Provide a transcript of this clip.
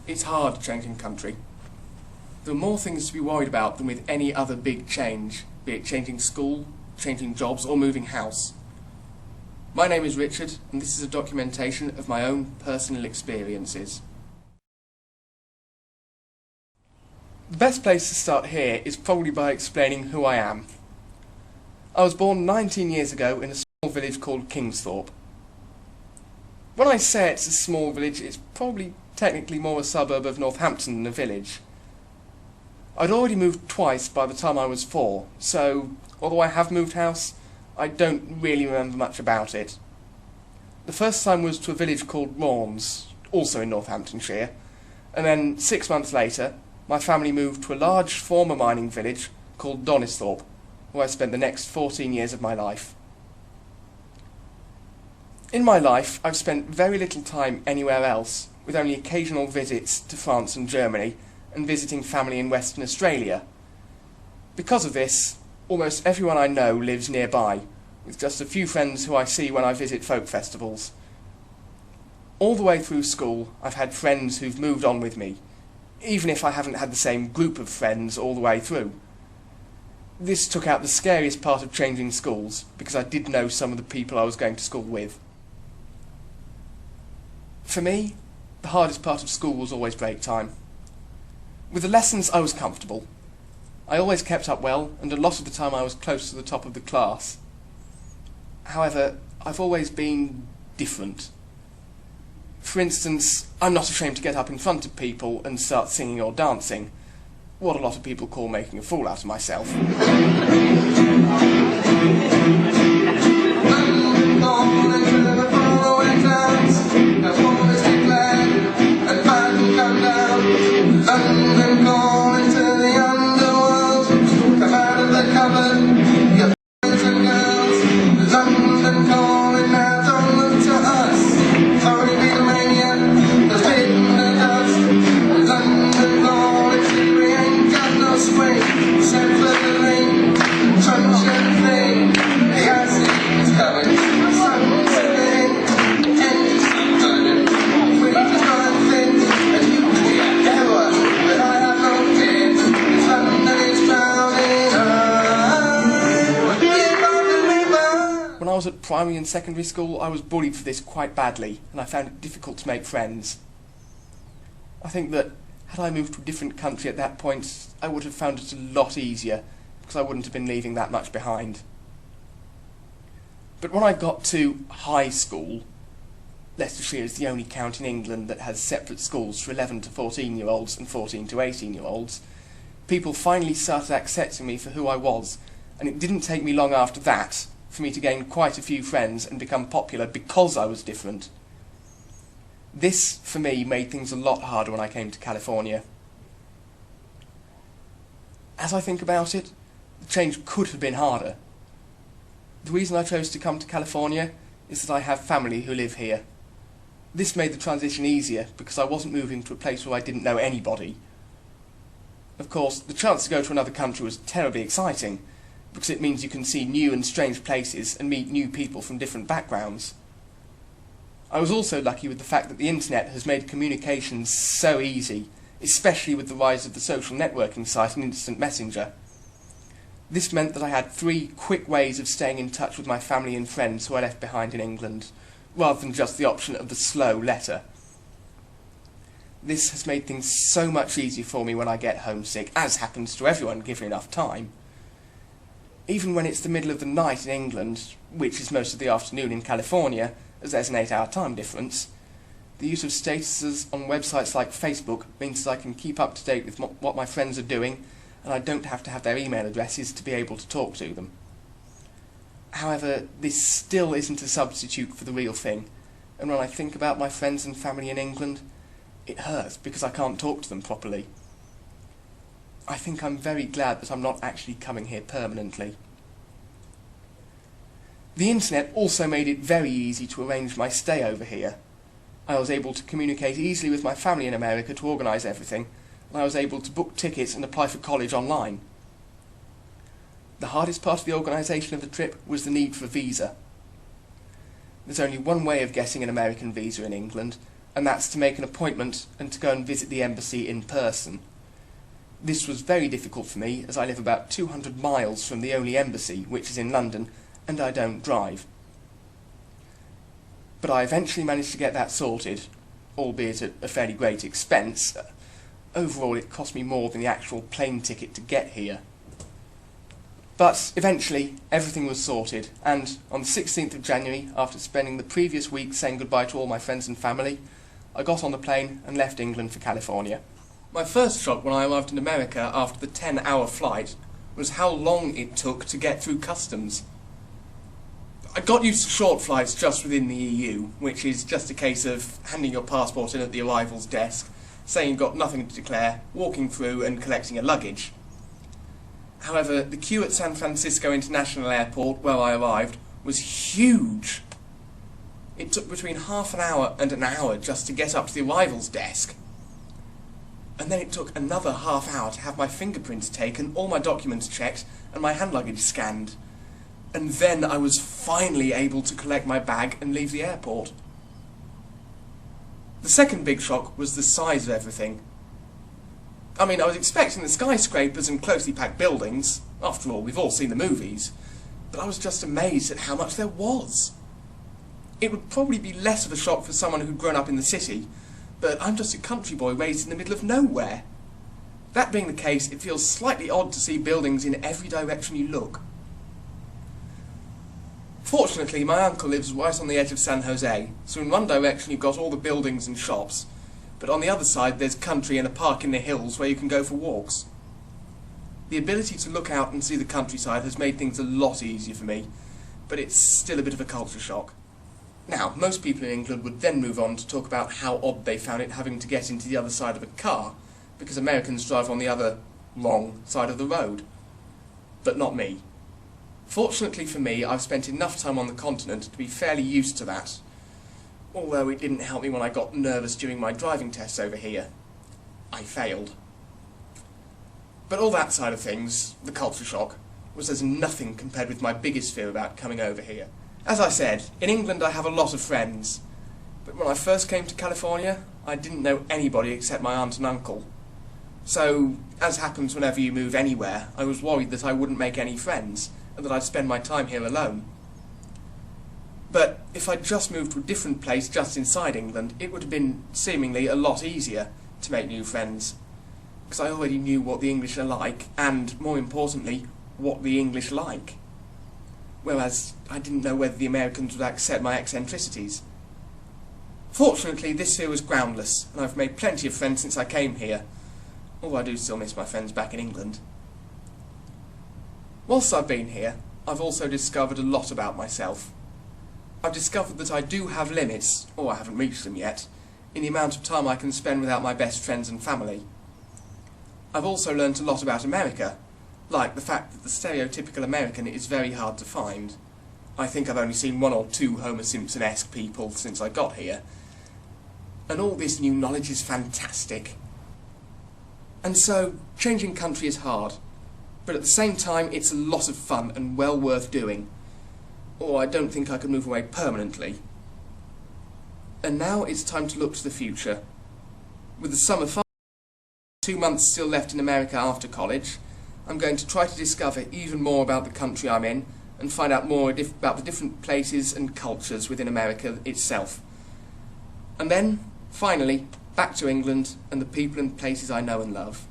It's hard changing country. There are more things to be worried about than with any other big change, be it changing school, changing jobs or moving house. My name is Richard and this is a documentation of my own personal experiences. The best place to start here is probably by explaining who I am. I was born 19 years ago in a small village called Kingsthorpe. When I say it's a small village, it's probably technically more a suburb of Northampton than a village. I'd already moved twice by the time I was 4, so although I have moved house, I don't really remember much about it. The first time was to a village called Raunds, also in Northamptonshire, and then 6 months later, my family moved to a large former mining village called Donisthorpe, where I spent the next 14 years of my life. In my life, I've spent very little time anywhere else, with only occasional visits to France and Germany, and visiting family in Western Australia. Because of this, almost everyone I know lives nearby, with just a few friends who I see when I visit folk festivals. All the way through school, I've had friends who've moved on with me, even if I haven't had the same group of friends all the way through. This took out the scariest part of changing schools, because I did know some of the people I was going to school with. For me, the hardest part of school was always break time. With the lessons I was comfortable. I always kept up well, and a lot of the time I was close to the top of the class. However, I've always been different. For instance, I'm not ashamed to get up in front of people and start singing or dancing, what a lot of people call making a fool out of myself. When I was at primary and secondary school, I was bullied for this quite badly, and I found it difficult to make friends. I think that had I moved to a different country at that point, I would have found it a lot easier, because I wouldn't have been leaving that much behind. But when I got to high school, Leicestershire is the only county in England that has separate schools for 11 to 14-year-olds and 14 to 18-year-olds, people finally started accepting me for who I was, and it didn't take me long after that for me to gain quite a few friends and become popular because I was different. This, for me, made things a lot harder when I came to California. As I think about it, the change could have been harder. The reason I chose to come to California is that I have family who live here. This made the transition easier because I wasn't moving to a place where I didn't know anybody. Of course, the chance to go to another country was terribly exciting, because it means you can see new and strange places and meet new people from different backgrounds. I was also lucky with the fact that the internet has made communications so easy, especially with the rise of the social networking site and instant messenger. This meant that I had 3 quick ways of staying in touch with my family and friends who I left behind in England, rather than just the option of the slow letter. This has made things so much easier for me when I get homesick, as happens to everyone given enough time. Even when it's the middle of the night in England, which is most of the afternoon in California, as there's an 8-hour time difference, the use of statuses on websites like Facebook means that I can keep up to date with what my friends are doing, and I don't have to have their email addresses to be able to talk to them. However, this still isn't a substitute for the real thing, and when I think about my friends and family in England, it hurts because I can't talk to them properly. I think I'm very glad that I'm not actually coming here permanently. The internet also made it very easy to arrange my stay over here. I was able to communicate easily with my family in America to organise everything, and I was able to book tickets and apply for college online. The hardest part of the organisation of the trip was the need for a visa. There's only one way of getting an American visa in England, and that's to make an appointment and to go and visit the embassy in person. This was very difficult for me, as I live about 200 miles from the only embassy, which is in London, and I don't drive. But I eventually managed to get that sorted, albeit at a fairly great expense. Overall, it cost me more than the actual plane ticket to get here. But eventually, everything was sorted, and on the 16th of January, after spending the previous week saying goodbye to all my friends and family, I got on the plane and left England for California. My first shock when I arrived in America after the 10-hour flight was how long it took to get through customs. I got used to short flights just within the EU, which is just a case of handing your passport in at the arrivals desk, saying you've got nothing to declare, walking through and collecting your luggage. However, the queue at San Francisco International Airport, where I arrived, was huge. It took between half an hour and an hour just to get up to the arrivals desk. And then it took another half hour to have my fingerprints taken, all my documents checked, and my hand luggage scanned. And then I was finally able to collect my bag and leave the airport. The second big shock was the size of everything. I mean, I was expecting the skyscrapers and closely packed buildings. After all, we've all seen the movies. But I was just amazed at how much there was. It would probably be less of a shock for someone who'd grown up in the city, but I'm just a country boy raised in the middle of nowhere. That being the case, it feels slightly odd to see buildings in every direction you look. Fortunately, my uncle lives right on the edge of San Jose, so in one direction you've got all the buildings and shops, but on the other side there's country and a park in the hills where you can go for walks. The ability to look out and see the countryside has made things a lot easier for me, but it's still a bit of a culture shock. Now, most people in England would then move on to talk about how odd they found it having to get into the other side of a car, because Americans drive on the other, wrong, side of the road. But not me. Fortunately for me, I've spent enough time on the continent to be fairly used to that, although it didn't help me when I got nervous during my driving tests over here. I failed. But all that side of things, the culture shock, was as nothing compared with my biggest fear about coming over here. As I said, in England I have a lot of friends, but when I first came to California, I didn't know anybody except my aunt and uncle. So, as happens whenever you move anywhere, I was worried that I wouldn't make any friends, and that I'd spend my time here alone. But if I'd just moved to a different place just inside England, it would have been seemingly a lot easier to make new friends, because I already knew what the English are like, and, more importantly, what the English like. Whereas I didn't know whether the Americans would accept my eccentricities. Fortunately, this fear was groundless, and I've made plenty of friends since I came here, although I do still miss my friends back in England. Whilst I've been here, I've also discovered a lot about myself. I've discovered that I do have limits, or I haven't reached them yet, in the amount of time I can spend without my best friends and family. I've also learnt a lot about America, like the fact that the stereotypical American is very hard to find. I think I've only seen one or two Homer Simpson-esque people since I got here. And all this new knowledge is fantastic. And so, changing country is hard, but at the same time it's a lot of fun and well worth doing. Or I don't think I could move away permanently. And now it's time to look to the future. With the summer 2 months still left in America after college, I'm going to try to discover even more about the country I'm in and find out more about the different places and cultures within America itself. And then, finally, back to England and the people and places I know and love.